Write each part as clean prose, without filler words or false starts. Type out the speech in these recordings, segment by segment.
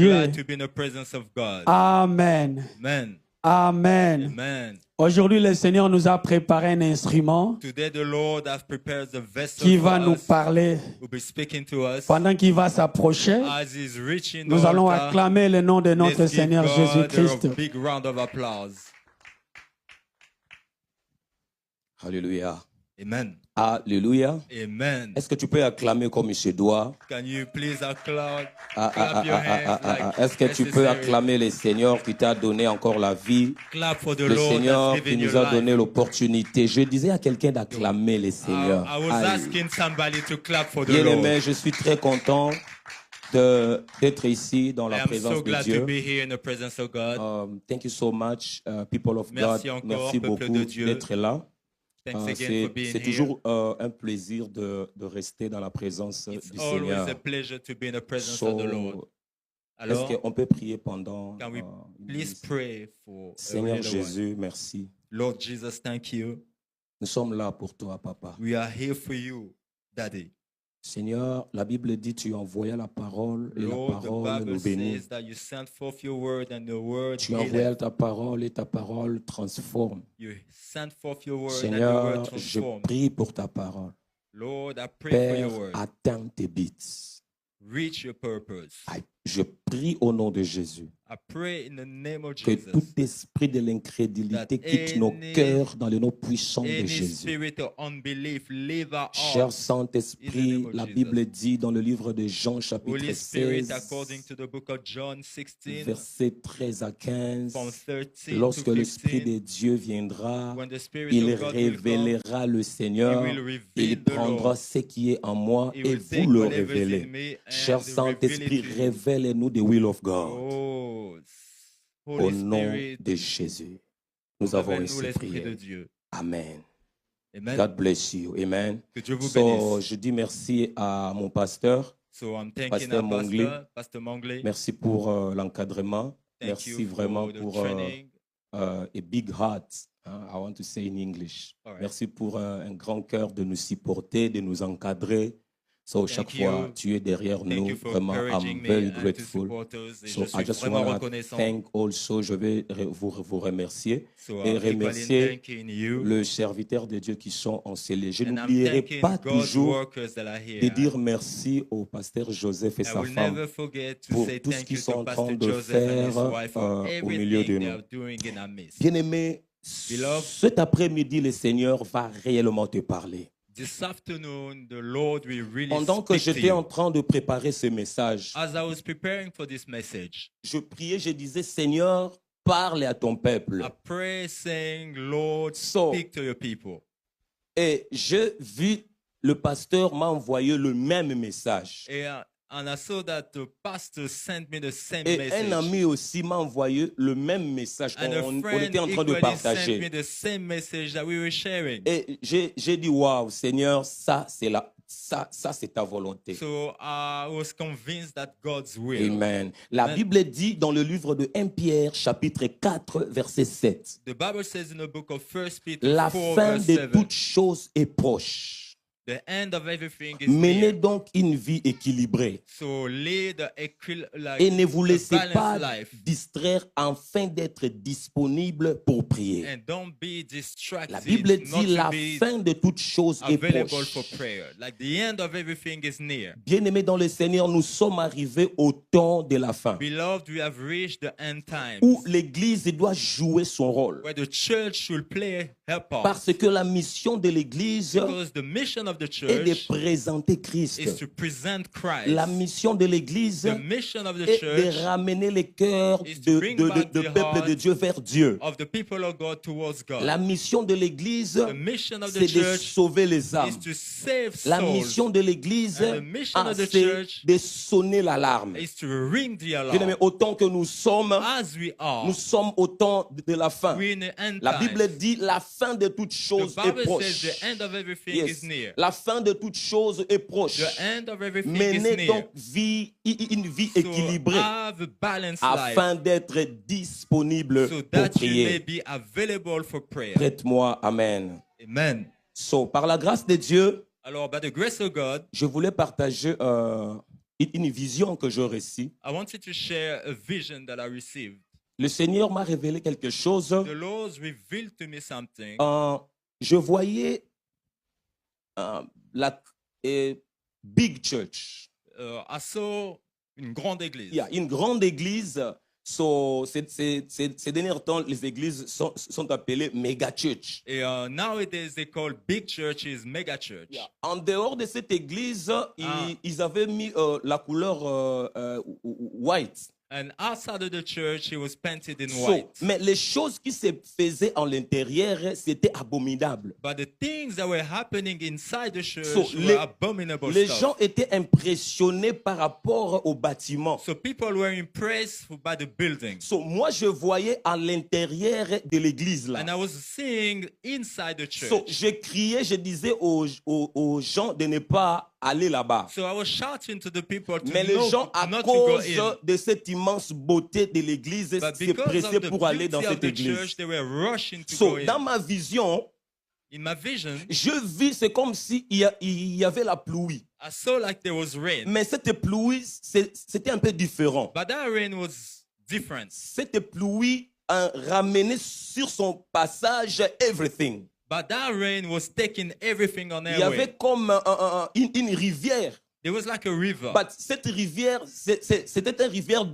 Dieu. glad to be in the presence of God. Amen. Amen. Amen. Amen. Aujourd'hui, le Seigneur nous a préparé un instrument Today the Lord has prepared the vessel qui for va nous us, parler. will be speaking to us. Pendant qu'il va s'approcher, As he's reaching the nous allons altar, acclamer le nom de notre let's give Seigneur God Jésus-Christ. a big round of applause. Alléluia. Amen. Alléluia. Amen. Est-ce que tu peux acclamer comme il se doit? Can you please clap your hands like Est-ce que tu peux necessary? acclamer le Seigneur qui t'a donné encore la vie? Clap for the Le Lord Seigneur that's qui given you nous a life. donné l'opportunité. Je disais à quelqu'un d'acclamer le Seigneur. I was Aïe. asking somebody to clap for the Bien Lord. aimé, je suis très content d'être ici dans I la am présence so de glad to Dieu. be here in the presence of God. Thank you so much, people of Merci God. encore, Merci peuple beaucoup de Dieu. d'être là. Thanks again for being C'est here. toujours un plaisir de rester dans la présence It's du always Seigneur. a pleasure to be in the presence of the Lord. Est-ce Alors, qu'on peut prier pendant can we une please minute? pray for Seigneur a little while? Jésus, merci. Lord Jesus, thank you. Nous sommes là pour toi, Papa. We are here for you, Daddy. Seigneur, la Bible dit tu envoyais la parole et la Lord, the parole Bible nous bénit. says that you sent forth your word and the word Tu healeth. envoyais ta parole et ta parole transforme. You sent forth your word and your Seigneur, word je transformed. prie pour ta parole. Lord, I pray for your Père, word. atteins tes buts. Reach your purpose. Je prie au nom de Jésus I pray in the name of que Jesus. tout esprit de l'incrédulité That quitte nos any- cœurs dans le nom puissant de Any Jésus. spirit of unbelief, leave our Cher hearts. Saint-Esprit, In the name of la Jesus. Bible dit dans le livre de Jean chapitre Holy Spirit, 16, according to the book of John 16, versets 13 à 15, from 13 lorsque to l'Esprit 15, de Dieu viendra, when the Spirit il of God will come, révélera le He Seigneur, will reveal il the prendra Lord. ce qui est en moi He et will vous take le whatever is in révélez. me and Cher reveal Saint-Esprit, it to you. révèle-nous the will of God. Oh, Au Holy nom Spirit, de Jésus, nous avons révèle-nous ainsi l'Esprit de prié. Dieu. Amen. Amen. God bless you. Amen. Que Dieu vous So, bénisse. je dis merci à mon pasteur. So I'm thanking Pasteur our Mongley. Pastor Mongley. Merci pour l'encadrement. Thank Merci you vraiment for the pour training. a big heart. I want to say in English. All right. Merci pour un grand cœur de nous supporter, de nous encadrer. So, chaque Thank fois, you. tu es derrière Thank nous. you for Vraiment, encouraging I'm me very and to grateful. support us. Et So, je suis I just vraiment want to reconnaissant. thank also, je vais vous remercier So et I'm equally remercier thanking you. le serviteur de Dieu qui sont encelés. Je And I'm n'oublierai thanking pas God's toujours workers that are here. de dire merci au pasteur Joseph et I sa will femme never forget to pour say tout ce thank qu'ils you sont to en train Pastor de Joseph and his faire wife for au milieu de everything they nous. are doing in our midst. Bien-aimé, Beloved, cet après-midi, le Seigneur va réellement te parler. This afternoon, the Lord will really Pendant que speak to j'étais en you. train de préparer ce message, As I was preparing for this message, je priais, je disais, Seigneur, parle à ton peuple. I pray saying, Lord, So, speak to your people. et j'ai vu, le pasteur m'a envoyé le même message. And I saw that the pastor sent me the same Et message. un ami aussi m'a envoyé le même message And a qu'on friend était en train de equally sent me partager. the same message that we were sharing. Et j'ai dit, waouh, Seigneur, ça c'est ta volonté. So I was convinced that God's will. Amen. La Amen. Bible dit dans le livre de 1 Pierre, chapitre 4, verset 7, The Bible says in the book of 1 Peter la 4, fin verse de 7, toutes choses est proche. the end of everything is Menez near. donc une vie équilibrée So lead et ne vous laissez a pas balanced life. distraire afin d'être disponible pour prier. And don't be distracted. La Bible not dit to la be fin de toutes choses est available proche. for prayer. Like the end of everything is near. Bien-aimés dans le Seigneur, nous sommes arrivés au temps de la fin Beloved, we have reached the end times où l'Église doit jouer son rôle. where the church should play her part. Parce que la mission de l'Église Because the mission of the est de church présenter is Christ. to present Christ. La mission de l'Église The mission of the est church de ramener les cœurs is to bring back de the peuple hearts de Dieu vers Dieu. of the people of God towards God. La mission de l'Église, The mission of the c'est de church sauver les âmes. is to save La souls. mission de l'Église, And the mission of the c'est church de sonner l'alarme. is to ring the Bien-aimés, alarm. autant que nous sommes As we are, au temps de la fin. we're in the end La Bible times. dit la fin de toutes The choses est Bible says proche. the end of everything Yes. is near. La fin de toutes choses est proche. The end of everything is Menez near. donc une vie So équilibrée have a balanced life afin d'être disponible so pour that you may prier. be available for prayer. Prête-moi, Amen. Amen. So, par la grâce de Dieu, Alors, by the grace of God, je voulais partager une vision que je récite. I wanted to share a vision that I received. Le Seigneur m'a révélé quelque chose. The Lord revealed to me something. Je voyais la big church. I saw une grande église. Il y a une grande église. So, ces derniers temps, les églises sont appelées méga church. Et nowadays they call big churches mega church. Yeah. En dehors de cette église, ils avaient mis la couleur white. And outside of the church, it was painted in So, white. mais les choses qui se faisaient en l'intérieur, c'était abominable. But the things that were happening inside the church So, were abominable les stuff. gens étaient impressionnés par rapport au bâtiment. So people were impressed by the building. So, moi, je voyais à l'intérieur de l'église là. And I was seeing inside the church. So, je criais, je disais aux gens de ne pas aller là-bas. So I was shouting to the people to Mais les gens, à not to go cause in. de cette immense beauté de l'église, But se because pressaient of the pour aller dans beauty of cette the église. church, they were rushing to So, go in. dans ma vision, In my vision, je vis, c'est comme s'il y avait la pluie. I saw like there was rain. Mais cette pluie, c'était un peu différent. But that rain was different. Cette pluie a ramené sur son passage everything. But that rain was taking everything on Il y their avait way. comme une rivière. There was like a river. But cette rivière, c'était une rivière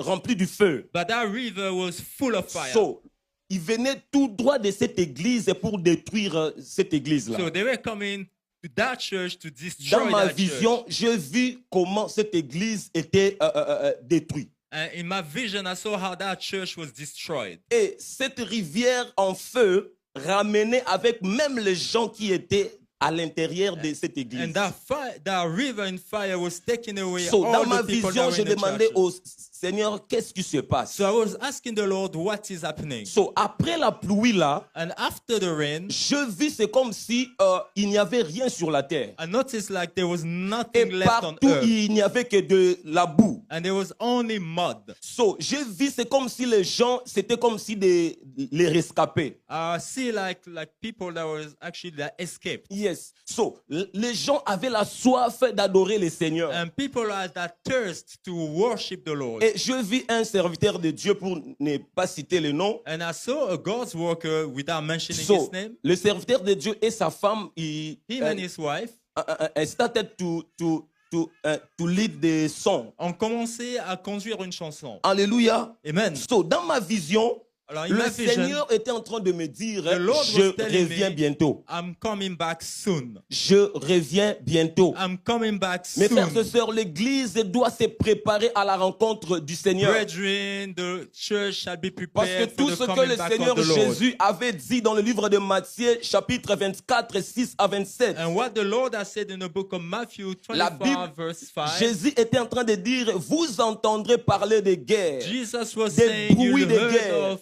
remplie du feu. But that river was full of fire. So, ils venaient tout droit de cette église pour détruire cette église-là. So they were coming to that church to Dans destroy ma that vision, church. j'ai vu comment cette église était détruite. And in my vision, I saw how that church was destroyed. Et cette rivière en feu ramenait avec même les gens qui étaient à l'intérieur de cette église. And that river in fire was taking away So, all dans ma the people vision, that je were in the demandais church. au Seigneur, qu'est-ce qui se passe? So I was asking the Lord, what is happening? So, après la pluie là, And after the rain, je vis, c'est comme si il n'y avait rien sur la terre. I noticed like there was Et nothing left on partout, earth. il n'y avait que de la boue. And there was only mud. So, je vis, c'est comme si les gens, c'était comme si les rescapés. I see like people that was actually that escaped. Yes. So, les gens avaient la soif d'adorer le Seigneur. And people had that thirst to worship the Lord. Et je vis un serviteur de Dieu, pour ne pas citer le nom. And I saw a God's worker without mentioning So, his name. le serviteur de Dieu et sa femme, Him and his wife started to lead the song. ont commencé à conduire une chanson. Alléluia. Amen. So, dans ma vision, Alors, in le my vision, Seigneur était en train de me dire, the Lord je was telling reviens me, bientôt. I'm coming back soon. Je reviens bientôt. I'm coming back Mes frères et soon. sœurs, l'Église doit se préparer à la rencontre du Seigneur. Brethren, the church shall be Parce que prepared tout for ce the que coming le back Seigneur of the Lord. Jésus avait dit dans le livre de Matthieu, chapitre 24, 6 à 27. And what the Lord has said in the book of Matthew La 25, Bible, verse 5, Jésus était en train de dire, vous entendrez parler de guerre, Jesus was des saying, you bruits de heard guerre. of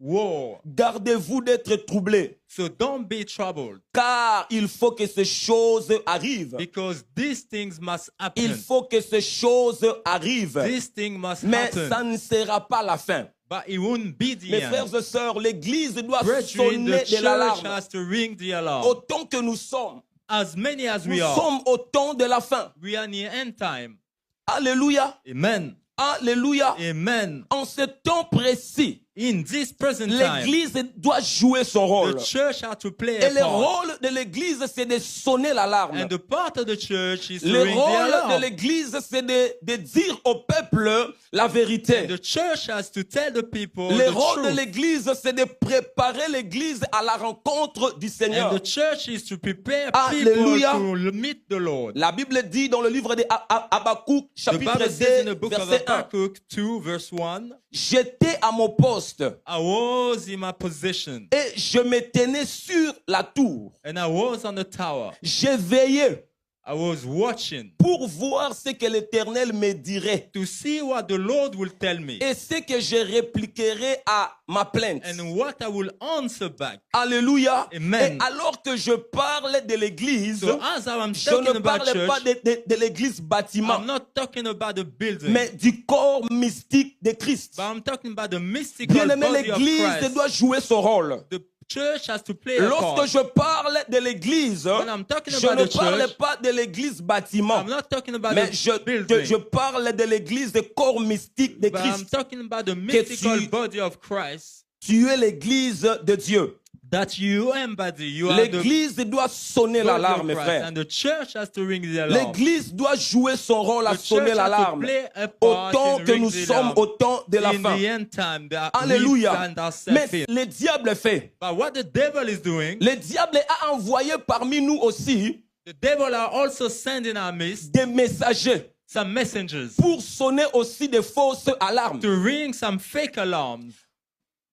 war. Gardez-vous d'être troublés, So don't be troubled, car il faut que ces choses arrivent. because these things must Il happen. faut que ces choses arrivent. This thing must Mais happen. ça ne sera pas la fin. But it won't be the Mes end. frères et sœurs, l'Église doit Brethren, sonner the de church l'alarme. has to ring the alarm. Autant que nous sommes, As many as nous we are, sommes au temps de la fin. we are in the end time. Alléluia. Amen. Alléluia. Amen. En ce temps précis, In this present time, l'Église doit jouer son rôle. the church has to play Et a le part. rôle de l'Église, c'est de sonner l'alarme. And the part of the church is to Le ring the rôle de alarm. l'Église, c'est de dire au peuple la vérité. The church has to tell the people Le the rôle de truth. l'Église, c'est de préparer l'Église à la rencontre du Seigneur. And the church is to prepare Alléluia. people to meet the Lord. La Bible dit dans le livre de Habakkuk, The chapitre Bible says in the 2, book of verset 1, Habakkuk 2, verse 1, j'étais à mon poste I was in my position et je me tenais sur la tour. and I was on the tower. J'ai veillé I was watching pour voir ce que l'Éternel me dirait to see what the Lord will tell me et ce que je répliquerai à ma plainte. and what I will answer back. Alléluia. Amen. Et alors que je parle de l'église, So as I'm je talking ne about parle pas church, de l'église bâtiment, I'm not talking about the building, mais du corps mystique de Christ. but I'm talking about the mystical Bien-aimé, body of l'église Christ. doit jouer son rôle. The church has to play a Lorsque part. je parle de l'église, When I'm talking je about ne the parle church, pas de l'église bâtiment, I'm not talking about mais the je building, parle de l'église, des corps mystiques de but I'm Christ. talking about the mystical tu- body of Christ Tu es l'église de Dieu. that you embody. You are the L'église doit sonner body of l'alarme, Christ, frère. and the church has to ring the alarm. L'église doit jouer son rôle à The sonner church has to l'alarme. play a part Autant in que ring nous the sommes alarm. au temps de la In fin. the end time, that Alléluia. we find ourselves Mais in. le diable fait. But what the devil is doing, Le diable a envoyé parmi nous aussi the devil are also sending our midst des messagers some messengers pour sonner aussi des fausses alarmes. to ring some fake alarms,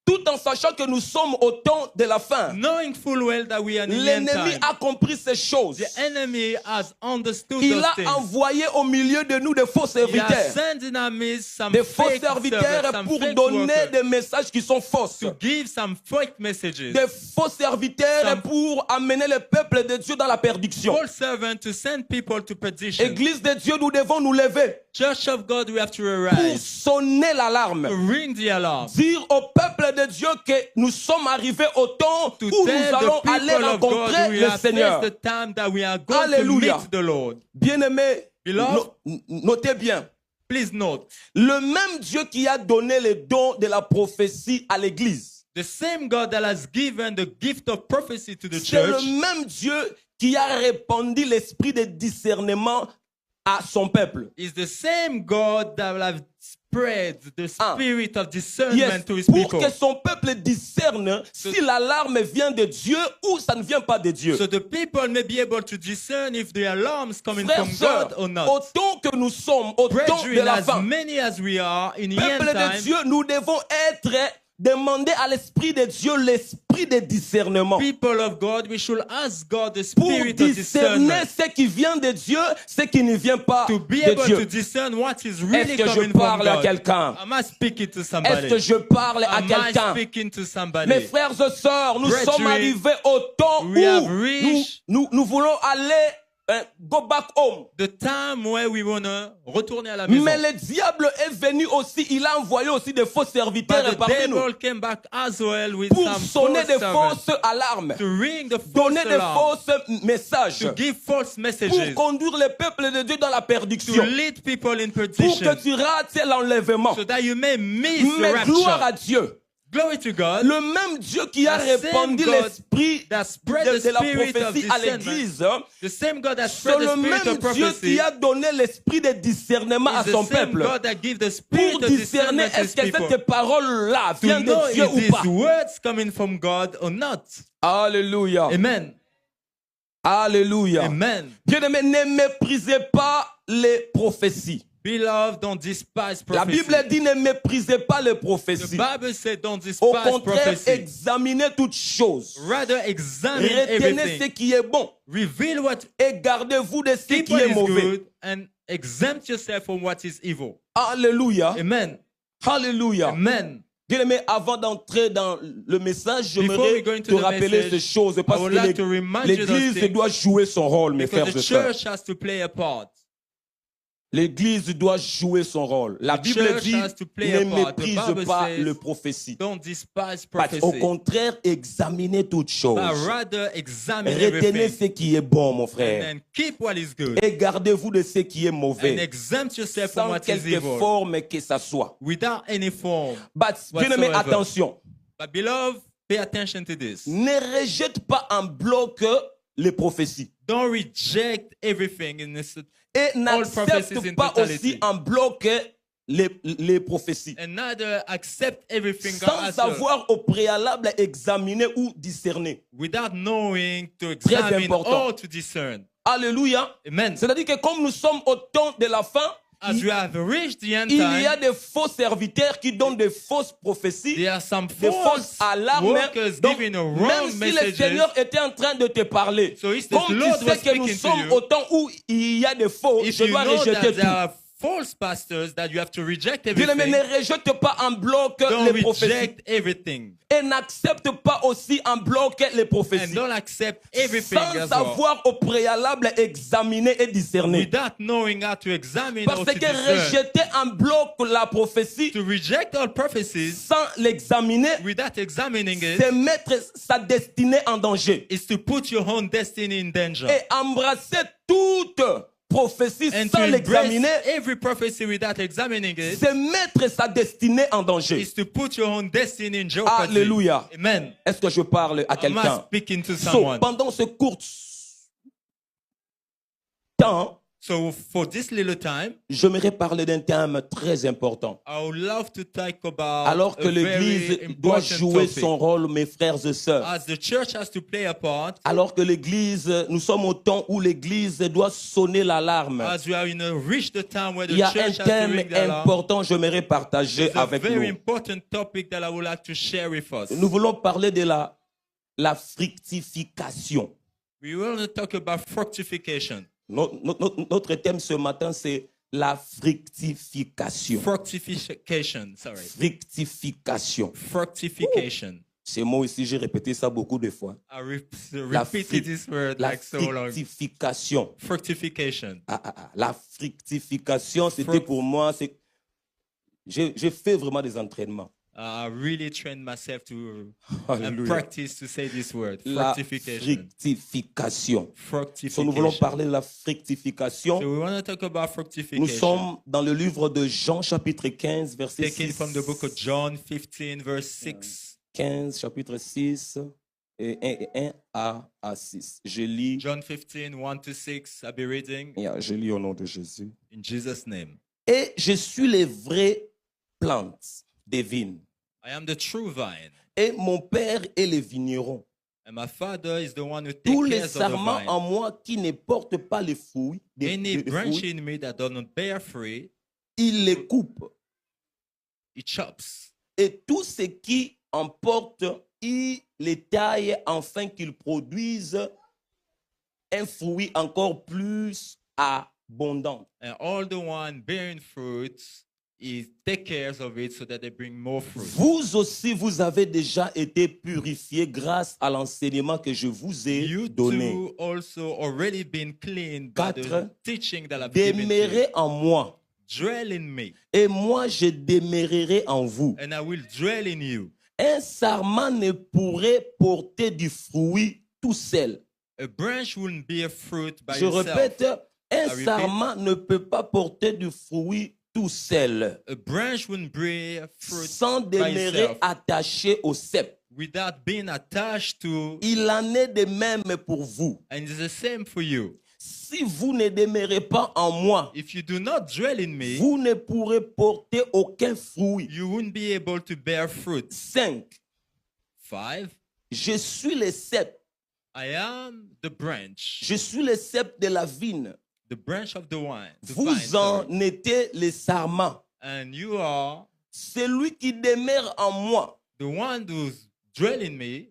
Tout en sachant que nous sommes au temps de la fin. knowing full well that we are in the end L'ennemi time. a compris ces choses. The enemy has understood Il those a things. envoyé au milieu de nous des faux He has serviteurs. sent in our midst some Des faux fake serviteurs servants, some pour fake donner workers, des messages qui sont fausses. to give some fake messages. Des faux serviteurs Some- pour amener le peuple de Dieu dans la perdition. False servant to send people to perdition. Église de Dieu, nous devons nous lever Church of God, we have to pour arise, sonner to l'alarme. ring the alarm, Dire au peuple de Dieu que nous sommes arrivés au temps to où nous tell allons the aller people of God rencontrer we le have Seigneur. faced the time that we are going Alléluia. to meet the Lord. Bien-aimés, Beloved, notez bien. please note, Le même Dieu qui a donné le don de la prophétie à l'église, the same God that has given the gift of prophecy to the c'est le church même Dieu qui a répandu l'esprit de discernement à son peuple. is the same God that will have spread the spirit of discernment Yes, to his pour people. que son peuple discerne si l'alarme vient de Dieu ou ça ne vient pas de Dieu. So the people may be able to discern if the alarm is coming Frères, from sœurs, God or not. autant que nous sommes au temps de Brethren, la as fin, many as we are in the end peuple de time, Dieu, nous devons demander à l'esprit de Dieu l'esprit de discernement. people of God, we should ask God the Pour spirit of discerner discernment ce qui vient de Dieu, ce qui ne vient pas to be de able to Dieu. discern what is Est-ce really que je coming from parle à God. quelqu'un? Am I speaking to Est-ce somebody? que je parle à Am I quelqu'un? speaking to somebody? Mes frères et sœurs, nous Brethren, sommes arrivés au temps we have où reached nous voulons aller go back home. the time where we want to retourner à la maison. Mais le diable est venu aussi, il a envoyé aussi des faux serviteurs But the parmi nous devil came back as well with pour some sonner false des servants fausses alarmes, to ring the false donner des alarm, fausses messages to give false pour messages, conduire le peuple de Dieu dans la to perdition, lead people in pour perdition, que tu rates l'enlèvement. so that you may miss the Mais gloire à rapture. Dieu. Glory to God. Le même Dieu qui a The same répandu God l'esprit that spread de the la spirit of prophétie à discernment, l'église, the same God that c'est spread le the spirit même of Dieu prophecy, qui a donné l'esprit de discernement à is son the same peuple God that gives the spirit pour of discerner discernment to his est-ce que people. cette parole-là To vient know de Dieu if ou pas. these words coming from God or not. Alléluia. Amen. Alléluia. Amen. Bien-aimés, ne méprisez pas les prophéties. Beloved, don't despise La prophecy. Bible dit ne méprisez pas les The prophéties. Bible said don't Au despise contraire, prophecy. examinez toutes choses. Rather examine Retenez ce everything. qui est bon Reveal what et gardez-vous de ce keep qui what est is mauvais. good and exempt yourself from what is evil. Alléluia. Amen. Alléluia. Amen. Bien-aimé, avant d'entrer dans le message, Before j'aimerais we go into te the rappeler message, ces choses I parce would que like to remind you those l'Église things, doit jouer son rôle, mes frères because et the sœurs. church has to play a part. L'Église doit jouer son rôle. La The Bible church dit has to play ne a part. The méprise Bible pas says, le prophétie. Don't despise Au prophecy, contraire, examinez toutes choses. but rather examine Retenez everything ce qui est bon, mon and frère. then keep what is good Et gardez-vous de ce qui est and mauvais. exempt yourself from Sans what is quelque evil forme que ça soit. without any form. Bien-aimé, whatsoever. attention. But beloved, pay attention to this. Ne rejette pas en bloc les prophéties. Don't reject everything in this, Et prophecies n'accepte in pas totality. aussi en bloc les prophéties. and neither accept everything God Sans has savoir au préalable examiner ou discerner. without knowing to Très examine important. or to discern. Alléluia. Amen. C'est-à-dire que comme nous sommes au temps de la fin, As we have reached the end il y a time, des faux serviteurs qui donnent des fausses prophéties, there are some des fausses false alarmes. workers Donc, giving a même wrong si le messages. Seigneur était en train de te parler, So if the comme Lord tu was sais que nous speaking to sommes you, au temps où il y a des faux, If je you dois know rejeter that there tout. are false pastors that you have to reject Bien-aimé, everything. ne rejette pas en bloc Don't les prophéties. reject everything. Et n'accepte pas aussi en bloc les And prophéties. don't accept everything Sans as well. savoir au préalable examiner et discerner. Without knowing how to examine Parce or to que discern. rejeter en bloc la prophétie To reject all prophecies sans l'examiner, without examining c'est it mettre sa destinée en danger. is to put your own destiny in danger. Et embrasser toute prophétie And to sans embrace l'examiner, every prophecy without examining it c'est mettre sa destinée en danger. is to put your own destiny in jeopardy. Alléluia. Amen. Est-ce que je parle à Am I quelqu'un? speaking to So, someone? pendant ce court temps, So for this little time, j'aimerais parler d'un thème très important. I would love to talk about Alors que a l'Église very doit important jouer topic. son rôle, mes frères et sœurs. As the church has to play a part, Alors que l'Église, nous sommes au temps où l'Église doit sonner l'alarme. as we are reached the time where the Il y a un church has to thème ring the alarm. important que j'aimerais partager It's a avec very nous. important topic that I would like to share with us. Nous voulons parler de la fructification. We want to talk about fructification. Notre thème ce matin, c'est la fructification. Fructification, sorry. Fructification. Fructification. Ces mots ici, j'ai répété ça beaucoup de fois. I La repeated this word La like so long. fructification. Fructification. La fructification, c'était pour moi, j'ai fait vraiment des entraînements. I really trained myself to and Alléluia. practice to say this word. La Fructification. fructification. Fructification. Nous voulons parler de la fructification. So we want to talk about fructification. Nous sommes dans le livre de Jean, chapitre 15, verset Taken 6. from the book of John 15, verse 6. 15, chapitre 6, et 1 à 6. Je lis, John 15, 1 to 6. I'll be reading je lis au nom de Jésus. in Jesus' name. Et je suis les vraies plantes des vignes, I am the true vine, et mon Père est le vigneron. and my Father is the one who Tous takes les care of the sarments vine. en moi qui ne portent pas les fruits, Any les branch fruits, in me that does not bear fruit, il les coupe. it chops. Et tout ce qui en porte, il les taille afin qu'ils produisent un fruit encore plus abondant. And all the one bearing fruits, he take care of it so that they bring more fruit. Vous aussi, vous avez déjà été purifiés grâce à l'enseignement que je vous ai You donné. too also already been cleaned by the 4. teaching that I've given to you. Demeurez en moi, Dwell in me, et moi je demeurerai en vous. and I will dwell in you. Un sarment ne pourrait porter du fruit tout seul. A branch wouldn't bear fruit by Je itself. répète, un repeat. sarment ne peut pas porter du fruit tout seul, A branch wouldn't bear fruit sans by demeurer itself attaché au cep. without being attached to, Il en est de même pour vous. and it's the same for you. Si vous ne demeurez pas en moi, If you do not dwell in me, vous ne pourrez porter aucun fruit. you wouldn't be able to bear fruit. 5. 5. Je suis le cep. I am the branch, Je suis le cep de la vigne. the branch of the vine. Vous en êtes les sarments. And you are Celui qui demeure en moi the one who's dwell in me,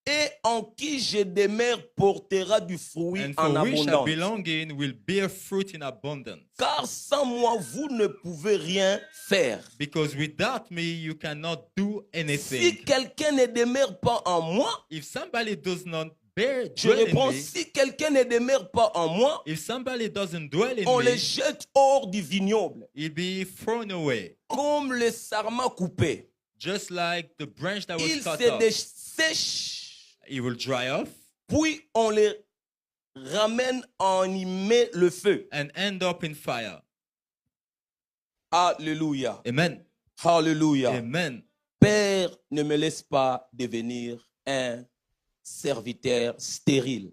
et en qui je demeure portera du fruit and en for which I abondance. belong in will bear fruit in abundance. Car sans moi, vous ne pouvez rien faire. Because without me, you cannot do Si anything. quelqu'un ne demeure pas en moi, If somebody does not bear je dwell in réponds, me, si quelqu'un ne demeure pas en moi, if somebody doesn't dwell in on me, les jette hors du vignoble, he'll be thrown away. comme le sarment coupé. Just like the branch that was Il cut se off. dessèche, It will dry off puis on les ramène en y met le feu. and end up in fire. Alléluia. Amen. Alléluia. Amen. Père, ne me laisse pas devenir un serviteur stérile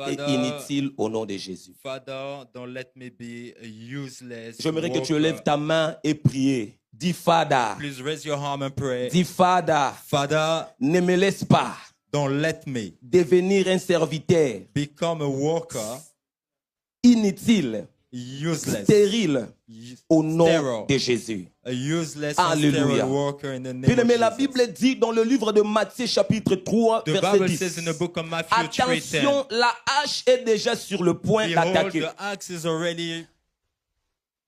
et Father, inutile au nom de Jésus. Father, don't let me be a useless J'aimerais que tu worker. lèves ta main et pries. Dis Fada, Please raise your arm and pray. dis Fada, Father, ne me laisse pas don't let me devenir un serviteur become a worker, inutile, useless, stérile au nom sterile. de Jésus. a useless and Alléluia. sterile worker in the name Bien-aimé, of la Jesus. Bible dit dans le livre de Matthieu chapitre 3 The verset Bible 10. says in the book of Matthew 3:10, Attention, la hache est déjà sur le point behold, d'attaquer. the axe is already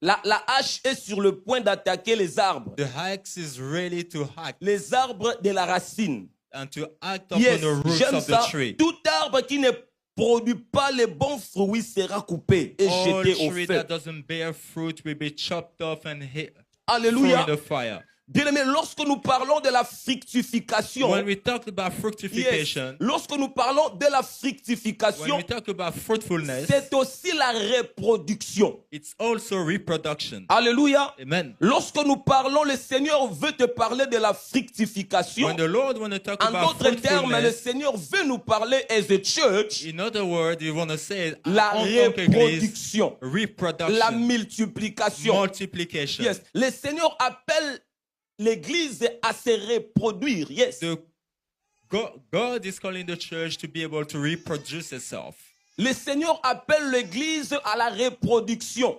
La hache est sur le point d'attaquer les arbres. The axe is ready to hack Les arbres de la racine. and to act upon Yes, the roots j'aime of the ça. tree. Tout arbre qui ne produit pas les bons fruits sera coupé et All jeté au tree feu. that doesn't bear fruit will be chopped off and hit Alléluia. through the fire. Bien-aimé, lorsque nous parlons de la fructification, When we talk about yes, fructification, lorsque nous parlons de la when fructification, we talk about fruitfulness, c'est aussi la reproduction. it's also reproduction. Alléluia. Amen. Lorsque nous parlons, le Seigneur veut te parler de la fructification. When the Lord want to talk En about d'autres termes, le fruitfulness, Seigneur veut nous parler as a church, in other words, you want to say la en tant qu'église, reproduction, la reproduction, multiplication. multiplication. Yes. Le Seigneur appelle l'église à se reproduire. Yes. God is calling the church to be able to reproduce itself. Le Seigneur appelle l'église à la reproduction.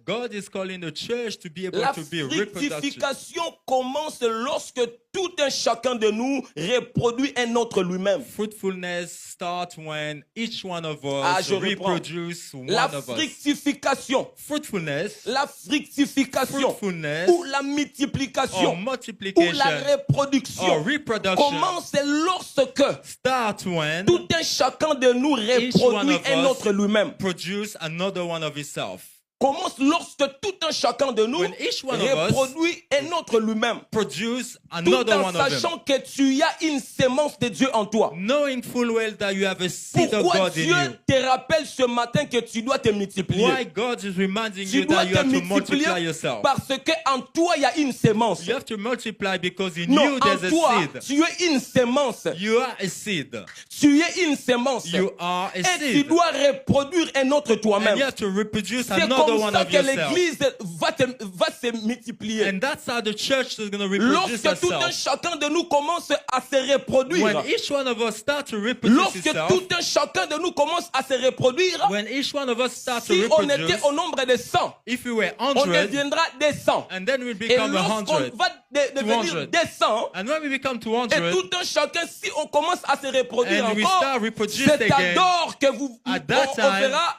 God is calling the church to be able La to be reproductive. fructification commence lorsque tout un chacun de nous reproduit un autre lui-même. Fruitfulness starts when each one of Ah, us je reprends. reproduce one La of us. fructification, Fruitfulness, la fructification fruitfulness, ou la multiplication or ou multiplication, la reproduction or reproduction commence lorsque start when tout un chacun de nous reproduit of un us autre lui-même. produce another one of itself. Commence lorsque tout un chacun de nous When each one of us reproduit un autre lui-même. produce Tout another en one of them. sachant que tu as une sémence de Dieu en toi. Knowing full well that you have a seed of Pourquoi God in Dieu you. te rappelle ce matin que tu dois te multiplier? Why God is reminding Tu you dois that you te have to multiplier multiply yourself. parce qu'en toi, il y a une sémence. You have to multiply because in Non, you en there's a toi, seed. tu es une sémence. You are a seed. Tu es une sémence. You are a Et tu seed. dois reproduire un autre And toi-même. you have to reproduce C'est another comme one ça of que yourself. l'église va se multiplier. And that's how the church is going to reproduce Lorsque tout un herself. chacun de nous commence à se reproduire. When each one of us start to reproduce Lorsque itself, tout un chacun de nous commence à se reproduire. when each one of us start to Si on reproduce, était au nombre de 100, if we were on 100, deviendra des 100. and then we Et become lorsqu'on 100, va devenir 200. des 100, and when we become et 200, tout un chacun, si on commence à se reproduire and we encore, start reproducing c'est again, alors que vous, at on that time, verra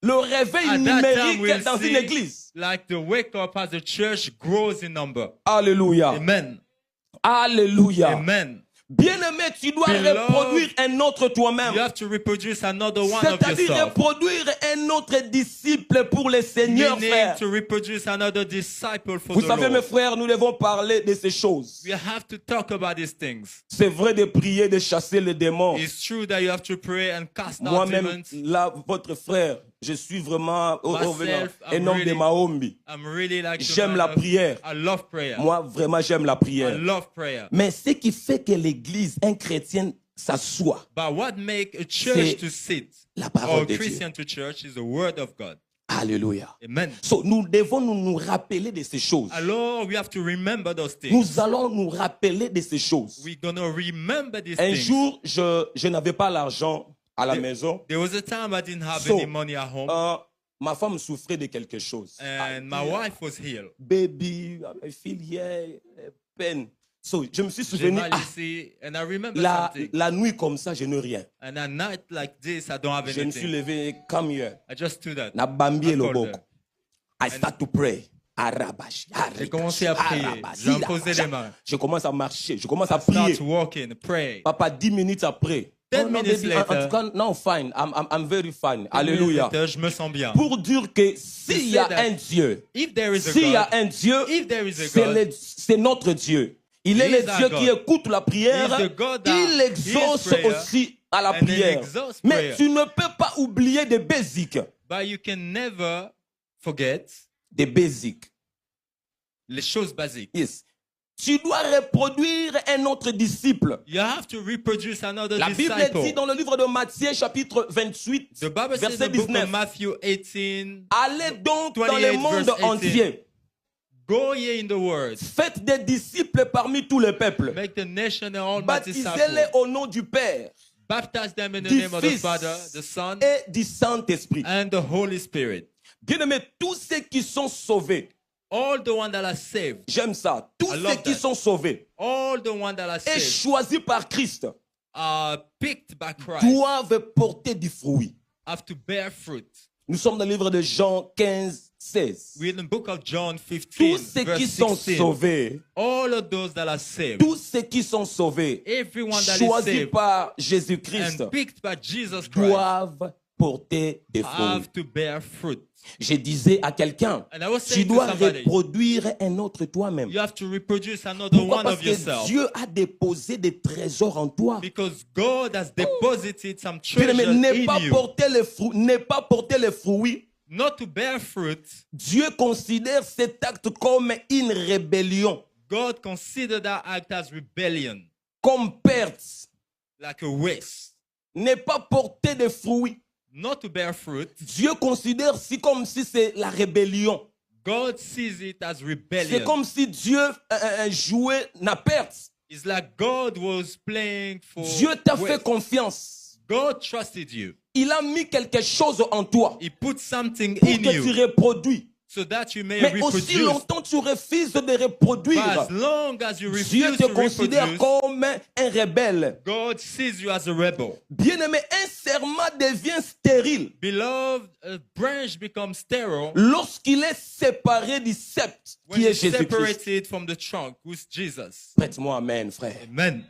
le réveil at that time numérique we'll dans une see église. like the wake up as the church grows in number. Alléluia. Amen. Alléluia. Amen. Bien-aimé, tu dois Beloved, reproduire un autre toi-même. You have to reproduce another one of C'est-à-dire yourself. reproduire un autre disciple pour le Seigneur, Meaning frère. to reproduce another disciple for Vous the savez, mes Lord. frères, nous devons parler de ces choses. We have to talk about these things. C'est vrai de prier, de chasser les démons. It's true that you have to pray and cast out Moi-même, demons. là, votre frère, je suis vraiment Myself, un homme de Mahombi. I'm really like the J'aime man la of- prière. I love prayer. Moi, vraiment, j'aime la I prière. love prayer. Mais ce qui fait que l'église, un chrétien, s'assoit, But what make a church C'est to sit la or parole a de Dieu. Christian to church is the word of God. Alléluia. Amen. So, nous devons nous rappeler de ces choses. Alors, we have to remember those things. Nous allons nous rappeler de ces choses. We're going to remember these Un things. jour, je n'avais pas l'argent à la maison. There was a time I didn't have So, any money at home, Ma femme souffrait de quelque chose. and my wife was healed. Baby, I feel here, peine. So, je me suis J'ai souvenu, mal ici, and I remember something. la nuit comme ça, je n'ai rien. And a night like this, I don't have Je me suis anything. levé, come here. I just stood up. Na bambi I le called boko. her. I start to pray. Arabash, J'ai commencé à prier. J'ai imposé les mains. Je commence à marcher, je commence à Start prier. walking, pray. Papa, 10 minutes après. 10 Oh, non, minutes baby, en later. tout cas, non, fine. I'm very fine. Alléluia. Je me sens bien. Pour dire que s'il y a say that un Dieu, If there is a s'il y a God, un Dieu, if there is a c'est God, c'est notre Dieu. Il est He le is our Dieu God. qui écoute la prière. He is the God that Il exauce hears prayer, aussi à la and he prière. exauces Mais prayer. tu ne peux pas oublier des basiques. but you can never forget Des basiques. les choses basiques. Yes. Tu dois reproduire un autre disciple. You have to reproduce another La Bible disciple. dit dans le livre de Matthieu, chapitre 28, The Bible says verset in the book 19. of Matthew 18, Allez donc dans 28 le monde verse 18. entier. go ye in the world, Faites des disciples parmi tous les peuples. make the nation and all my Baptisez-les disciples. au nom du Père, Baptize them in the du name of the Fils Father, the Son, et du Saint-Esprit. and the Holy Spirit. Bien-aimés, tous ceux qui sont sauvés, All the ones that are saved, j'aime ça, tous I ceux love qui that. sont sauvés all the ones that are et saved choisis par Christ are picked by Christ, doivent porter du fruit. have to bear fruit. Nous sommes dans le livre de Jean 15, 16. Read in the book of John 15, Tous ceux qui verse sont 16. sauvés, All of those that are saved, tous ceux qui sont sauvés, everyone that is choisis saved par Jésus-Christ, and picked by Jesus Christ, doivent porter des fruits. have to bear fruit. Je disais à quelqu'un, And I was tu saying to dois somebody, reproduire un autre toi-même. you have to reproduce another Pourquoi? one Parce of que yourself. Dieu a déposé des trésors en toi. Because God has deposited some Bien-aimé, treasure n'est in pas you. porter les fruits, n'est pas porter les fruits. Not to bear fruit, Dieu considère cet acte comme une rébellion, God considered that act as rebellion, comme perte. like a waste. N'est pas porter des fruits. Not to bear fruit, Dieu considère si comme si c'est la rébellion. God sees it as C'est rebellion. comme si Dieu jouait la perte. It's like God was playing for Dieu t'a fait waste. confiance. God trusted you. Il a mis quelque chose en toi He put something pour in que tu you reproduis. so that you may Mais aussi reproduce. longtemps tu refuses de But reproduire, as long as you Dieu refuse te to considère reproduce, comme un rebelle. God sees you as a rebel. Bien-aimé, un serment devient stérile Beloved, a branch becomes sterile lorsqu'il est séparé du sceptre when qui est it's Jésus-Christ. separated from the trunk, who's Jesus. Prête-moi amen, frère. Amen.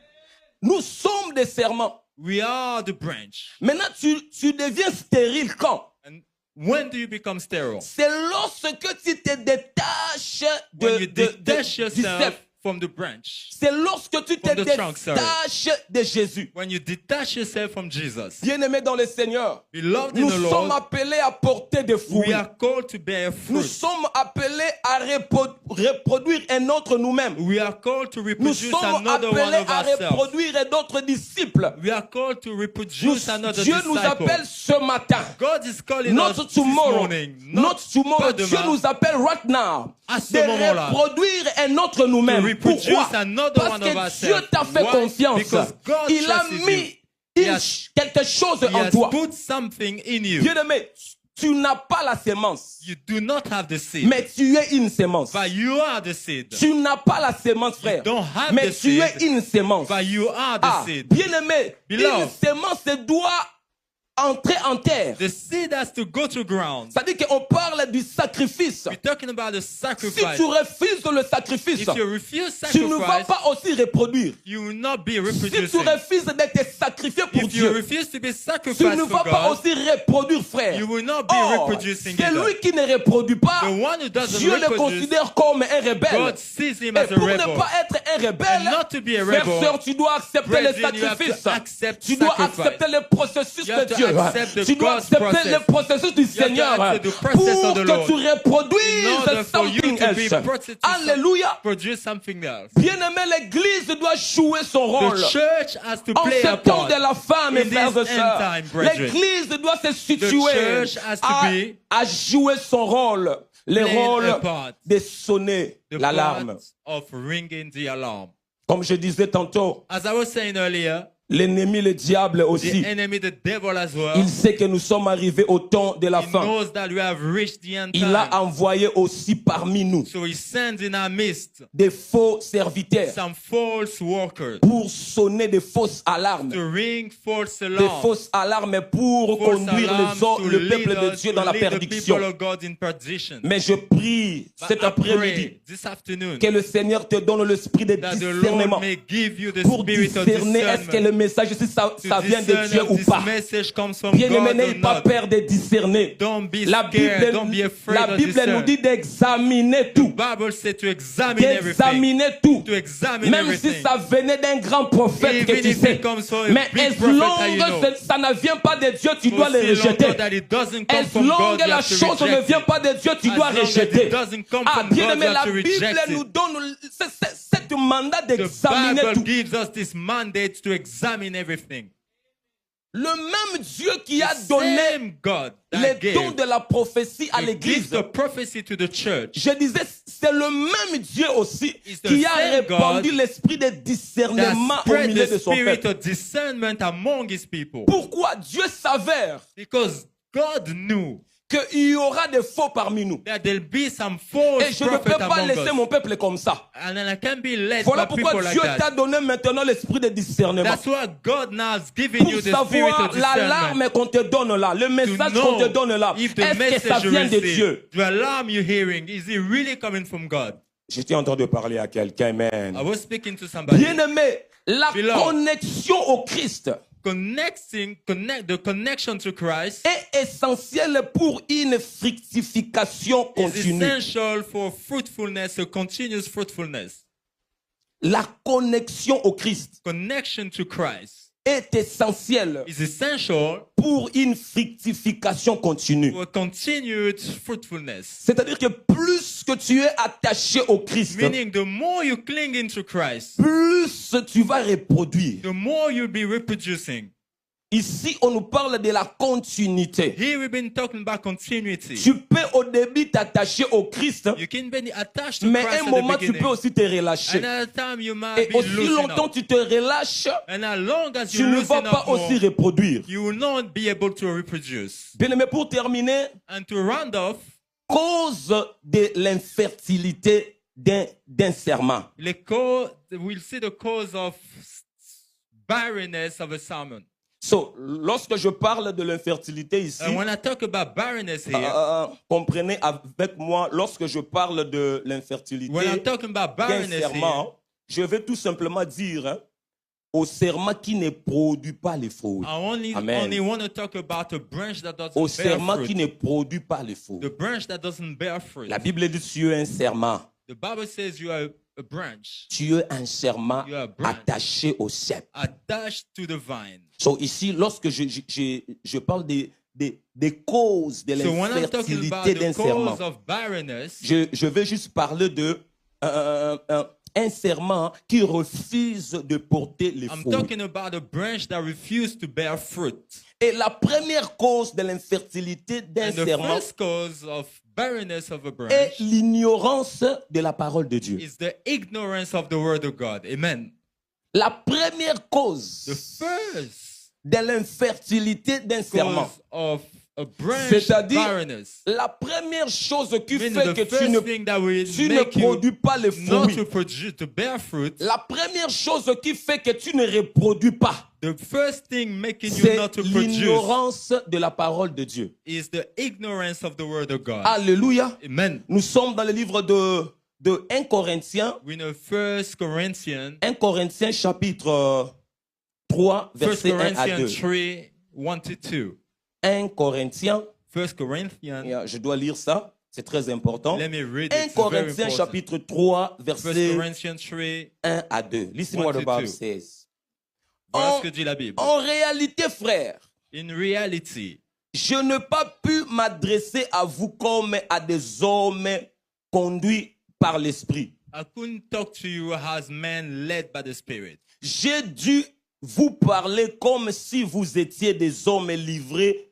Nous sommes des serments. We are the branch. Maintenant, tu deviens stérile quand? And when do you become sterile? C'est lorsque tu te détaches When you detach du yourself sceptre. from the branch. C'est lorsque tu te From the trunk, sorry. détaches de Jésus. When you detach yourself from Jesus. Bien-aimé dans le Seigneur, Beloved in nous the sommes Lord, appelés à porter des we fruits. are called to bear Nous fruit. sommes appelés à reproduire un autre nous-mêmes. We are called to Nous reproduce sommes another one appelés of à ourselves. reproduire d'autres disciples. We are called to reproduce another Dieu nous disciple. appelle ce matin. God is calling Not us this tomorrow. morning. Not tomorrow. pas Dieu demain. nous appelle right now. À ce De moment-là. reproduire un autre nous-mêmes. To reproduce Pourquoi? another Parce one of que ourselves. Dieu t'a fait Why? confiance. Because God Il a trusted mis you. He has- quelque chose He en has toi. put something in you. Bien-aimé, tu n'as pas la sémence, You do not have the seed, mais tu es une sémence. but you are the seed. Tu n'as pas la sémence, frère, don't have mais the tu es seed, une sémence. But you are the Ah, seed. bien-aimé, une Beloved. sémence doit entrer en terre. The seed has to go to ground. C'est-à-dire qu'on parle du sacrifice. We're talking about the Si sacrifice. tu refuses le sacrifice, If you refuse tu ne vas sacrifice, pas aussi reproduire. you will not be Si tu reproducing. refuses d'être sacrifié pour If you Dieu, refuse to be tu sacrificed ne for vas pas God, aussi reproduire, frère. you will not be Or, reproducing celui either. qui ne reproduit pas, The one who doesn't Dieu le reproduce, considère comme un rebelle. God sees him Et as a pour ne rebel. pas être un rebelle, And not to be a frère, rebel, sœur, tu dois accepter le brethren, you have to sacrifice. accept Tu dois sacrifice. accepter le processus You have de to Dieu. accept the Tu dois God's accepter process. le processus du to Seigneur accept the process pour of the que Lord. tu In reproduises order for you something to be else. processed, Alléluia. produce something else. Bien-aimé, l'Église doit jouer son rôle. The church has to En play ce a temps part. de la femme, mes In frères et this sœurs, end time, brethren. l'Église doit se situer church has to be à jouer son rôle. Le playing rôle a part. de sonner The l'alarme. part of ringing the alarm. Comme je disais tantôt, As I was saying earlier, l'ennemi, le diable the aussi, enemy, the devil as well, il sait que nous sommes arrivés au temps de la he fin. knows that we have reached the end Il time. a envoyé aussi parmi nous So he sends in our midst des faux serviteurs some false workers pour sonner des fausses alarmes. to ring false Des alarms. fausses alarmes pour False conduire alarms to le lead peuple de us, Dieu to dans la lead the perdition. people of God in perdition. Mais je prie But cet I après-midi pray this afternoon que le Seigneur te donne l'esprit de that the discernement Lord may give you the pour spirit of discerner est-ce que discernment. le message ici ça To vient de discern Dieu if ou this pas. message comes from Bien-aimé, God n'ayez or pas not. peur de discerner. Don't be La scared. Don't be Bible, afraid la of Bible nous discern. dit d'examiner tout. Bible said to examine everything. D'examiner tout. To examine Même si everything. ça venait d'un grand prophète que Even tu if sais. it comes from a Mais big as prophet long that you know. as ça ne vient pas de Dieu, tu dois For le so long rejeter. that it doesn't come As from long God, as you la have to chose ne reject vient it. pas de Dieu, tu As dois long as rejeter. it doesn't come Ah, from bien God, aimé, you la have to Bible reject nous it. donne cette mandat The d'examiner Bible tout. gives us this mandate to examine everything. Le même Dieu qui a donné Same God les that gave dons de la prophétie à the gift l'église. of prophecy to the church. Je disais, c'est le même Dieu aussi It's the qui a same répandu God l'esprit de discernement That au spread milieu the de son spirit peuple. of discernment among his people. Pourquoi Dieu s'avère Because God knew qu'il y aura des faux parmi nous. that there'll be some false Et je ne peux prophets pas among laisser us. mon peuple comme ça. And then I can't be led Voilà by pourquoi people like Dieu t'a that. donné maintenant l'esprit de discernement. That's why God now has given Pour you the spirit savoir of discernment. l'alarme qu'on te donne là, le To message qu'on te know donne là, if the est-ce que ça message you vient de receive, Dieu? the alarm you're hearing, is it really coming from God? J'étais en train de parler à quelqu'un, amen. I was speaking to somebody. Bien-aimé, la Beloved. connexion au Christ The connection to Christ est essentielle pour une fructification is continue. essential for fruitfulness, a continuous fruitfulness. La connexion au Christ Connection to Christ est essentielle is essential pour une fructification continue. for continued fruitfulness. C'est-à-dire que plus que tu es attaché au Christ, Meaning, the more you cling into Christ, plus tu vas reproduire. the more you'll be reproducing. Ici, on nous parle de la continuité. Here we've been talking about continuity. Tu peux au début t'attacher au Christ, You can be attached to mais Christ à un at moment, the tu peux beginning. aussi te relâcher. Another time you might Et be aussi losing longtemps up. tu te relâches, And as long as tu you ne loosen vas up pas more, aussi reproduire. you will not be able to reproduce. Bien aimé, pour terminer, And to round off, cause de l'infertilité d'un serment. we'll see the cause of barrenness of a salmon. So, lorsque je parle de l'infertilité ici, And when I talk about barrenness here, comprenez avec moi, lorsque je parle de l'infertilité when I'm talking about d'un barrenness here, serment, je vais tout simplement dire au serment qui ne produit pas les fruits. I only Amen. want to talk about a branch that doesn't Au bear serment qui fruit. ne produit pas les fruits. The branch that doesn't bear fruit. La Bible dit tu es un serment. The Bible says you are a branch Tu es un serment You are a branch. attaché au cep. attached to the vine. So, ici, lorsque je parle des causes de So when I'm talking about l'infertilité d'un the serment, cause of barrenness, je vais juste parler de un serment qui refuse de porter les I'm fruits. talking about a branch that refused to bear fruit. Et la première cause de l'infertilité d'un And the serment first cause of barrenness of a est branch l'ignorance de la parole de Dieu. is the ignorance of the word of God. Amen. La première cause The first de l'infertilité d'un serment, cause of a branch c'est-à-dire barrenness, la première chose qui meaning fait the que first thing that will tu ne make you produis pas les not fruits, to produce, to bear fruit, la première chose qui fait que tu ne reproduis pas, the first thing making you c'est not to produce l'ignorance de la parole de Dieu. is the ignorance of the word of God. Alléluia. Amen. Nous sommes dans le livre de 1 Corinthiens, We know 1 Corinthians, 1 Corinthiens chapitre 3, 1 verset 1 à 2. Corinthians 3, 1 to 2. 1 Corinthiens, 1 Corinthians, je dois lire ça, c'est très important. let me read 1 it. It's very Corinthiens important. chapitre 3, 1 verset Corinthians 3, 1 à 2. Listen what the 1 to Bible 2. says. voilà ce que dit la Bible. En réalité, frères, In reality, je n'ai pas pu m'adresser à vous comme à des hommes conduits par l'Esprit. I couldn't talk to you as men led by the Spirit. J'ai dû vous parler comme si vous étiez des hommes livrés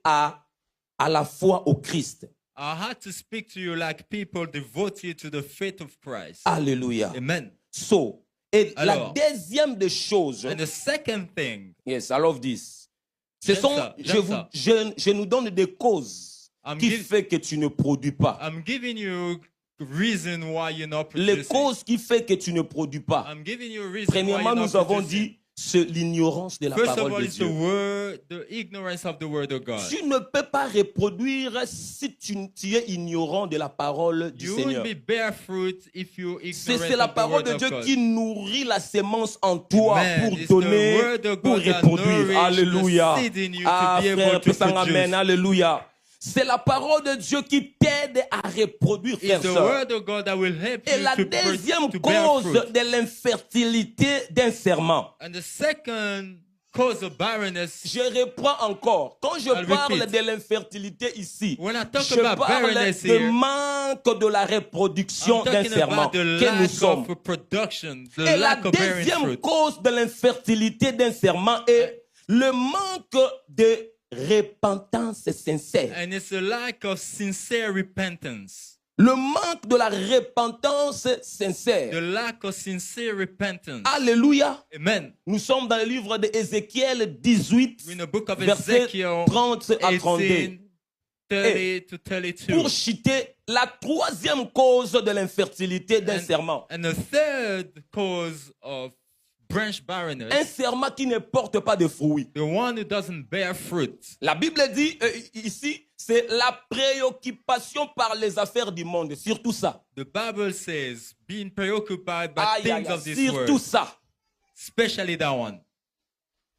à la foi au Christ. I had to speak to you like people devoted to the faith of Christ. Alléluia. Amen. So, et Alors, la deuxième des choses, And the second thing, yes, I love this. Ce J'aime sont, ça, je, j'aime vous, ça. je nous donne des causes I'm qui give- fait que tu ne produis pas. I'm giving you reason why you're not Les producing. causes qui fait que tu ne produis pas. I'm giving you a reason why Premièrement, you're not nous avons producing. dit c'est l'ignorance de la First of parole all, de it's Dieu. the ignorance of the word of God. Tu ne peux pas reproduire si tu es ignorant de la parole du You Seigneur. won't be bear fruit if you ignorant C'est la of the parole word de of Dieu God. qui nourrit la sémence en toi Amen. pour It's donner, the word of pour God that reproduire. nourishes Alléluia. the seed in you to Ah, be able frère, to puissant, produce. amen. Alléluia. C'est la parole de Dieu qui t'aide à reproduire, frère, It's the sœur. word of God that will help Et you la to deuxième to bear cause fruit. de l'infertilité d'un serment, And the second cause of barrenness, je reprends encore. Quand je I'll parle repeat. de l'infertilité ici, when I talk je about parle barrenness de here, manque de la reproduction I'm d'un talking serment about the que nous lack sommes. of production, the Et la lack of bearing deuxième fruit. cause de l'infertilité d'un serment est le manque de repentance sincère. And it's a lack of sincere repentance. Le manque de la repentance the sincère. lack of sincere repentance. Alléluia. Amen. Nous sommes dans le livre d'Ézéchiel 18, We're in the book of versets Ezekiel 30 à 32. 18, 30 to 32. Pour citer la troisième cause de l'infertilité d'un serment. And the third cause of branch Un barrenness, serment qui ne porte pas de fruits. the one who doesn't bear fruit. La Bible dit ici, c'est la préoccupation par les affaires du monde. Surtout ça. The Bible says, being preoccupied by Aïe, aïe, things aïe, of this surtout world, ça. especially that one.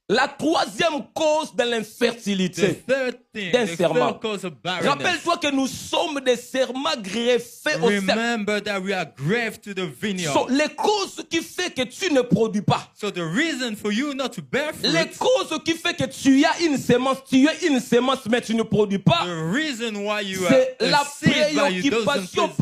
La troisième cause de The l'infertilité. third thing, D'un the serment. third cause of barrenness. Rappelle-toi que nous sommes des serments greffés au cep. Remember that we are grafted to the vineyard. So, les causes qui font que tu ne produis pas. So the reason for you not to bear Les fruit, causes qui font que tu as une semence, mais tu ne produis pas. the reason why you are C'est la a seed but you doesn't préoccupation produce,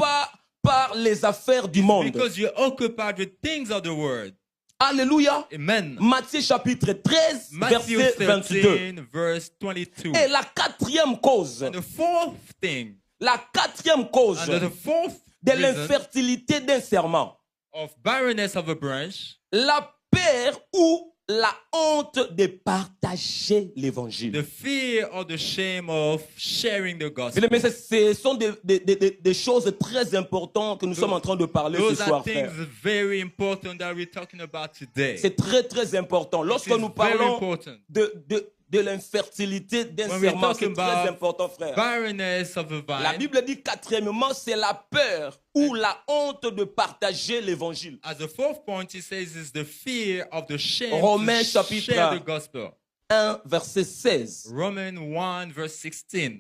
par les affaires du monde. because you're occupied with things of the world. Alléluia. Amen. Matthieu chapitre 13, Matthew verset 22. 13, verse 22. Et la quatrième cause, And the fourth thing, la quatrième cause and the fourth de reason l'infertilité d'un serment, of barrenness of a branch, la peur ou la honte de partager l'évangile. the fear or the shame of sharing the gospel. Mais ce sont des choses très importantes que nous sommes en train de parler ce Those are soir, things frère. very important that we're talking about today. C'est très, très important. Lorsque It is nous very parlons important. de l'infertilité d'un When we're serment, c'est talking très about important, frère. barrenness of a La vine, Bible dit quatrièmement, c'est la peur ou la honte de partager l'évangile. as a fourth point, it says is the fear of the shame Romains to chapitre share the gospel. 1, verset 16. Romans 1, verse 16.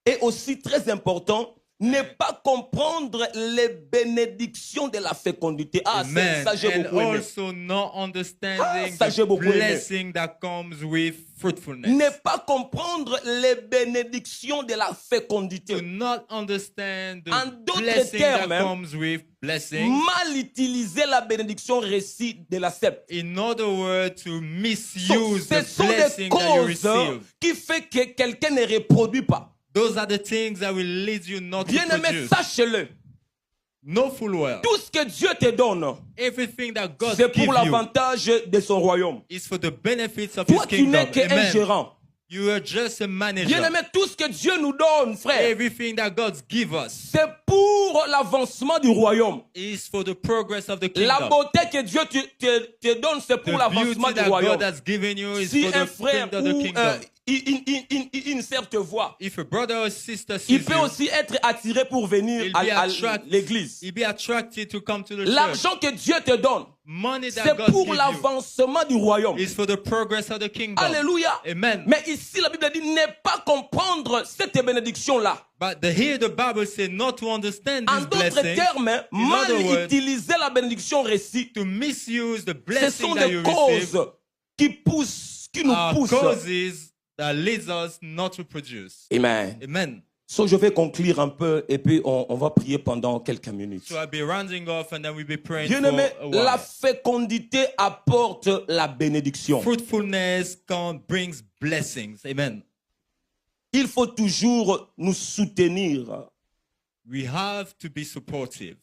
Et aussi très important, ne pas comprendre les bénédictions de la fécondité. Ah, Amen. ça j'ai And beaucoup aimé. also not understanding ça, j'ai the beaucoup aimé. blessing that comes with fruitfulness. Ne pas comprendre les bénédictions de la fécondité. To not understand the En d'autres blessing termes, that comes with blessing. Mal utiliser la bénédiction reçue de la sceptre. In other words, to So, misuse ce the sont des blessing that you causes receive. qui fait que quelqu'un ne reproduit pas. Those are the things that will lead you not to Bien-aimé, produce. sache-le. Know full well. Tout ce que Dieu te donne, Everything that God c'est gives pour you l'avantage de son royaume. is for the benefits of Toi, His tu kingdom. n'es qu'un Amen. gérant. You are just a manager. Bien-aimé, tout ce que Dieu nous donne, frère, Everything that God gives us c'est pour l'avancement du royaume. is for the progress of the La kingdom. beauté que Dieu te donne, c'est pour The l'avancement beauty du that royaume. God has given you is Si for un the frère kingdom of the ou kingdom. une sœur te voit, If a brother or sister sees il peut you, aussi être attiré pour venir he'll à be l'église. he'll be attracted to come to the church. L'argent que Dieu te donne, Money that c'est God pour gives you l'avancement du royaume. is for the progress of the kingdom. Alléluia. Amen. Mais ici, la Bible dit ne pas comprendre cette bénédiction-là. But here the Bible says not to understand En this d'autres blessing, termes, mal other words, utiliser la bénédiction reçue. to misuse the Ce blessing sont that des you receive, causes qui nous are poussent. causes that leads us not to produce. Amen. Amen. So, je vais conclure un peu et puis on va prier pendant quelques minutes. So I'll be rounding off and then we'll be praying for Bien-aimé, a while. la fécondité apporte la bénédiction. Fruitfulness brings blessings. Amen. Il faut toujours nous soutenir. We have to be supportive.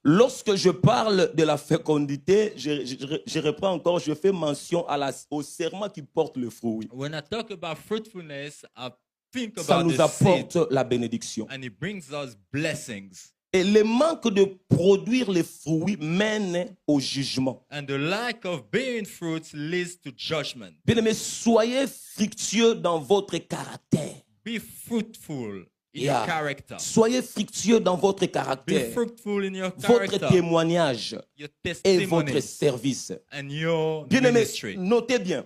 Lorsque je parle de la fécondité, je reprends encore, je fais mention au serment qui porte le fruit. When I talk about fruitfulness, I think Ça about nous the seed, apporte la bénédiction. and it brings us blessings. Et le manque de produire les fruits mène au jugement. And the lack of bearing fruits leads to judgment. Bien-aimés, soyez fructueux dans votre caractère. Be fruitful in Yeah. your character. Soyez fructueux dans votre Be caractère, fruitful in your votre character, témoignage your et votre testimony, service. and your Bien-aimés, ministry. notez bien,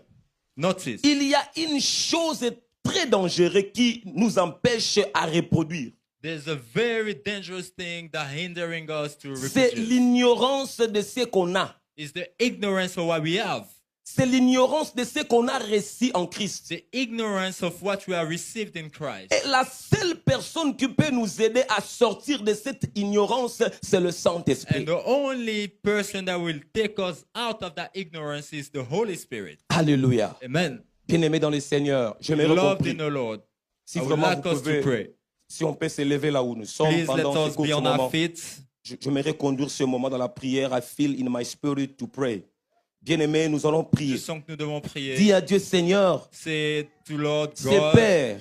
Notice, il y a une chose très dangereuse qui nous empêche à reproduire. there's a very dangerous thing that hindering us to C'est reproduce. l'ignorance de ce qu'on a. It's the ignorance of what we have. C'est l'ignorance de ce qu'on a reçu en Christ. The ignorance of what we have received in Christ. Et la seule personne qui peut nous aider à sortir de cette ignorance, c'est le Saint-Esprit. And the only person that will take us out of that ignorance is the Holy Spirit. Alléluia. Amen. Bien-aimés dans le Seigneur, j'aimerais qu'on Beloved prie. in the Lord, Si I would vraiment like vous us to pouvez pray. Si on peut s'élever là où nous sommes Please let pendant us ce court be on moment, our feet. j'aimerais conduire ce moment dans la prière. I feel in my spirit to pray. Bien-aimés, nous allons Je prier. sens que nous devons prier. Dis à Dieu, Seigneur, Say to Lord c'est God, Père,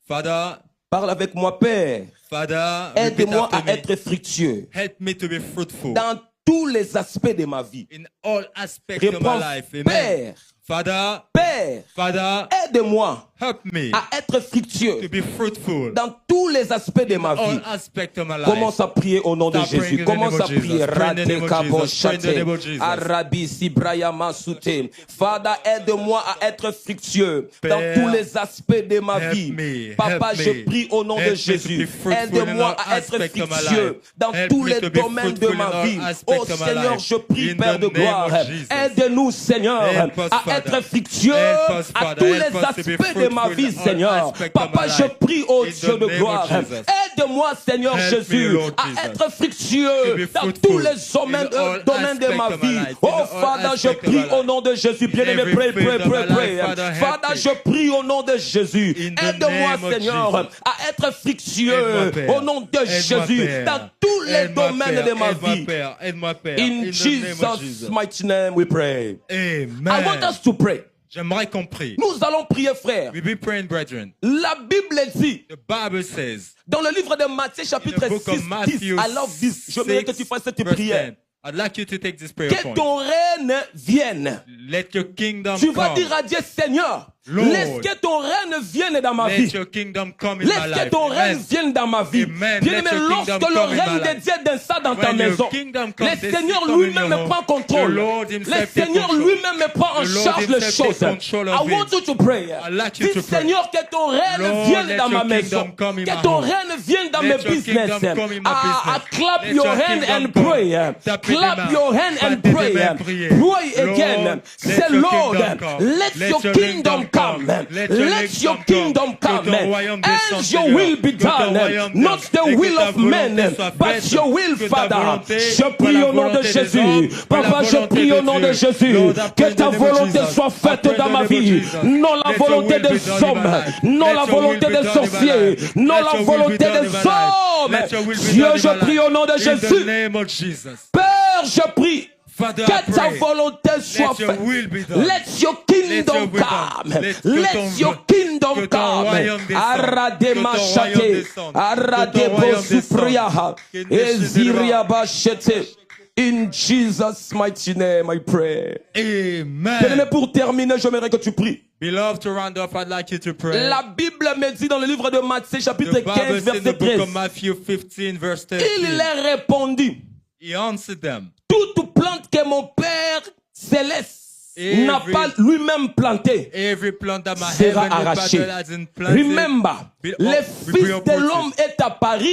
Father, parle avec moi, Père. Father, repeat Aide-moi after à me. être fructueux Help me to be fruitful dans tous les aspects de ma vie. in all aspects of Réponds, my life. Amen. Père, Father, Père, Father, aide-moi help me à être fructueux to be fruitful dans tous les aspects de in ma all vie. aspects of my life. Commence à prier au nom de Start praying Jésus. in the Commence name à of Jesus. prier. Pray in the name of Rate kabo Jesus. Pray in the name of shate. Jesus. Arabi sibraya masute. Father, aide-moi à être fructueux dans Père, tous les aspects de ma help vie. me, Papa, help je me. prie au nom Help de me to be Jésus. fruitful in Aide-moi all à être aspects of my fructueux life. dans Help tous me les to be domaines de fruitful in ma all vie. aspects Oh of my Seigneur, life. je prie, In Père the de name gloire. of Jesus. Aide-nous, Seigneur, Help us, à Father. être fructueux Help us, à Father. tous Help les us to be aspects de ma fruitful vie, in all Seigneur. aspects of Papa, my je life. prie au In Dieu the de name of gloire. Jesus. Aide-moi, Seigneur Help me, Jésus, Lord à Jesus. être fructueux To be dans fruitful tous les domaines, in all domaines de ma aspects of my vie. life. In Oh, all Father, je aspects of prie my au life. nom de Jésus. Bien-aimé, every prie, phase prie, of my prie, life, prie. Father, help Father, me. je prie au nom de Jésus. In the Aide-moi, name of Seigneur, Jesus. à être fructueux Aide-moi, Père. au nom de Aide-moi, Jésus Père. dans tous les Aide-moi, domaines Père. de ma Aide-moi, vie. Père. Aide-moi, Père. In the name of Jesus' Jesus. mighty name we pray. Amen. I want us to pray. J'aimerais qu'on prie. Nous allons prier, frère. We be praying, brethren. La Bible dit, The Bible says, dans le livre de Matthieu, in chapitre the book 6, of 10, Matthew, I love this. J'aimerais que tu fasses cette 6, verse prière. 10, I'd like you to take this prayer Que point. ton règne vienne. Let your kingdom Tu vas come. dire à Dieu, Seigneur, Lord, laisse que ton règne vienne dans ma vie. Let your kingdom come in my Laisse que life. ton règne Amen. vienne dans ma vie. Amen. Bien Let aimé, your lorsque kingdom le come in règne my de life. Dieu descend dans ta When your maison, kingdom comes, le they Seigneur come in lui-même your me home. prend contrôle. The Lord Le himself take Seigneur control. lui-même me prend en The Lord charge les himself choses. take control of I want it. you to pray. I'd like you Dis, to pray. Seigneur, que ton règne Lord, vienne let dans your ma maison. kingdom come in Que my ton home. règne vienne dans Let mes your business. kingdom come in my Ah, business. clap Let your your hand kingdom and come. pray. Tapez des Clap mains. your hand and Battez des pray. mains, priez. Pray Lord, again. let Say, your Lord, kingdom come. let Let your your kingdom kingdom come. come. Let your Let your kingdom kingdom come. come. Que ton royaume descende, And your Seigneur. will be Que ton done. royaume Not vienne. the Et que will ta of men, volonté soit but faite. your will, Que ta Father. volonté, Je pas prie la au nom de volonté des Jésus. hommes, pas la Papa, je volonté prie de au nom de Dieu. Jésus. Lord, I pray Que in ta the name of volonté Jesus. soit I faite pray in dans the ma name of vie. Jesus. Non la Let your volonté will be des done in my hommes. life. Non Let la your will volonté be des done in my sorciers. life. Non Let la your will be volonté done in des my life. hommes. Let your will be Dieu, done in je my prie life. au nom de In the Jésus. name of Jesus. Père, je prie. Father, I Que ta pray. volonté soit Let your faite. will be done. Let your Let kingdom your will be come. done. Let your kingdom que ton come. royaume descende. Arade Que ton royaume machate. descende. Arade Que ton royaume bosupriya. descende. Eziria bachete. In Jesus' mighty name, I pray. Amen. Bien-aimé, pour terminer, j'aimerais que tu pries. Beloved, to round up, I'd like you to pray. La Bible me dit dans le livre de Matthieu, chapitre The 15, Bible says in the verset book 13. of Matthew 15, verse Il 13. leur répondit. He answered them. Toute plante que mon Père céleste n'a Every- pas lui-même plantée Every plant that my sera heavenly arrachée. Father hasn't planted. Remember, le Fils de l'homme est apparu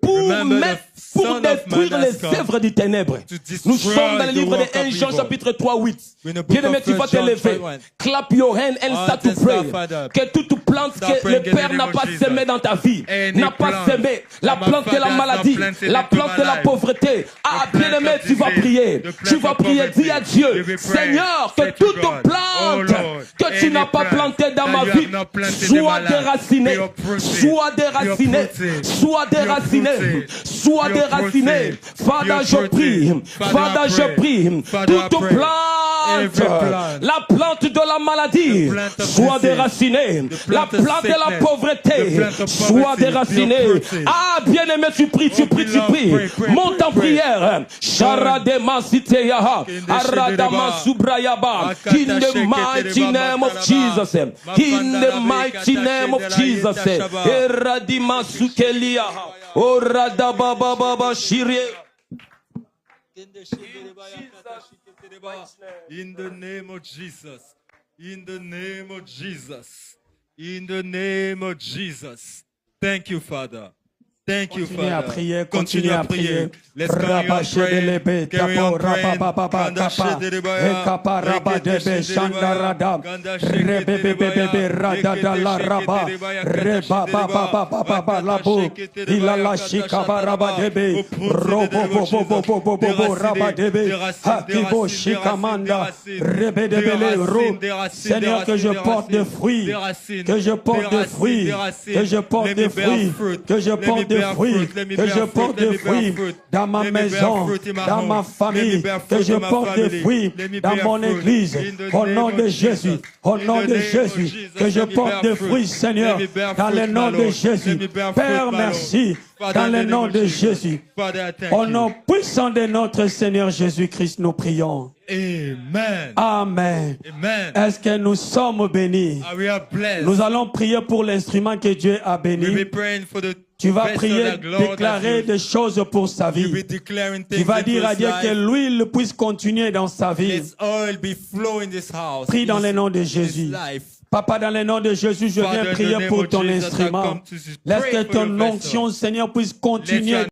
pour Remember, mettre, the pour Son of détruire Man has les come œuvres des ténèbres. to destroy Nous sommes dans le the livre work de 1 of Jean evil. chapitre 3, 8. In the book Bien-aimé, of tu vas 1 te John lever. 3:1. Clap your hand and start to then pray. start, Father. Que toute plante Start que praying le in the Père name n'a of pas Jesus. semée dans ta vie, Any n'a pas plant semé, la that my plante de la Father has not maladie, planted la into plante my de la life. pauvreté. Ah, The plant bien-aimé, of tu vas disease, prier. the plant Tu vas of prier. poverty. Dis à You Dieu, will pray. Seigneur, que Say to toute God, plante oh Lord, que tu any n'as pas plant plantée dans that ma you vie have not planted in soit my life, déracinée, be uprooted. soit déracinée, Be uprooted. soit Be déracinée, uprooted. soit Be déracinée. uprooted. Father, Be je prie. uprooted. Father, I je pray. prie. Father, I Toute pray. plante, Every plant. la plante de la maladie, The plant of soit disease. déracinée. The La plant of plante de la sickness. pauvreté, The plant of soit poverty. Be déracinée. uprooted. Ah, bien-aimé, tu pries, tu Oh, pries, tu beloved, pries. pray, pray, Monte pray, en pray. prière. Sharadema siteyaha. Kinde Aradama shedeba. subrayaba. Akata In the shekete mighty deba name of makaraba. Jesus. In Mafanda the la mighty bekata name of shedela Jesus. yeta shaba. Eradima sukelia. Oradaba baba shirie. In the name of Jesus. In the name of Jesus. In the name of Jesus. Thank you, Father. Thank you, Continuez à Father. prier, Continue à prier. Let's carry on praying. Carry on praying. Kanda shedebaya. Rekete shedebaya. Kanda sheketebaya. Rekete sheketebaya. Kanda shedebaya. Akanda sheketebaya. Seigneur, que je porte des fruits, que je porte des fruits, que je porte des fruits, que je porte des fruits, que je porte des fruits dans ma maison, dans ma famille, que je porte des fruits dans mon église, au nom de Jésus, au nom de Jésus, que je porte des fruits, Seigneur, dans le nom de Jésus. Père, merci, dans le nom de Jésus. Au nom puissant de notre Seigneur Jésus-Christ, nous prions. Amen. Amen. Amen. Est-ce que nous sommes bénis? We are blessed. Nous allons prier pour l'instrument que Dieu a We'll be béni. praying for the Tu vas vessel prier, that Lord has déclarer used. des choses pour sa You'll be vie. declaring Tu things vas into dire à his Dieu que life. l'huile puisse continuer dans sa vie. Let oil be flowing in this house. Prie dans in le his- nom de in his Jésus. life. Papa, dans le nom de Jésus, je Father, viens in the prier name pour of ton Jesus, I instrument. come to Laisse pray que for your ton vessel. onction, Seigneur, puisse Let continuer your